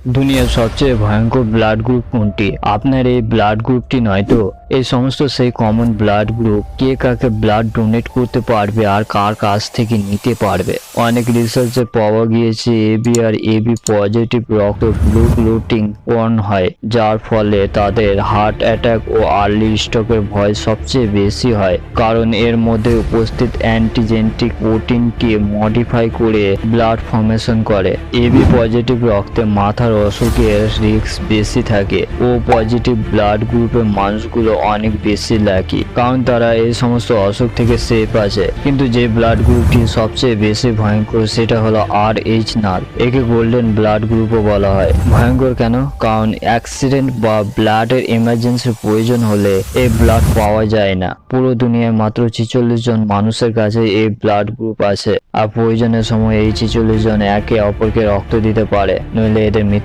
দুনিয়ার সবচেয়ে ভয়ঙ্কর ব্লাড গ্রুপ কোনটি? আপনার এই ব্লাড গ্রুপটি নয় তো? এই সমস্ত সেই কমন ব্লাড গ্রুপ, কে কাকে ব্লাড ডোনেট করতে পারবে আর কার কাছ থেকে নিতে পারবে। অনেক রিসার্চে পাওয়া গিয়েছে এবি আর এবি পজিটিভ রক্ত ব্লু ক্লটিং পর্ন হয়, যার ফলে তাদের হার্ট অ্যাটাক ও আর্লি স্ট্রোকের ভয় সবচেয়ে বেশি হয়, কারণ এর মধ্যে উপস্থিত অ্যান্টিজেনেটিক প্রোটিনকে মডিফাই করে ব্লাড ফর্মেশন করে। এবি পজিটিভ রক্তে মাথার অসুখের রিস্ক বেশি থাকে। ও পজিটিভ ব্লাড গ্রুপের মানুষগুলো অনেক বেশি লাকি, কারণ তারা এই সমস্ত অসুখ থেকে সেফ আছে। কিন্তু যে ব্লাড গ্রুপটি সবচেয়ে বেশি ভয়ঙ্কর সেটা হলো RH নাল। একে গোল্ডেন ব্লাড গ্রুপও বলা হয়। ভয়ঙ্কর কেন? কারণ অ্যাক্সিডেন্ট বা ব্লাডের ইমার্জেন্সির প্রয়োজন হলে এই ব্লাড পাওয়া যায় না। পুরো দুনিয়ায় মাত্র 46 জন মানুষের কাছে এই ব্লাড গ্রুপ আছে, আর প্রয়োজনের সময় এই 46 জন একে অপরকে রক্ত দিতে পারে, নইলে এদের মৃত্যু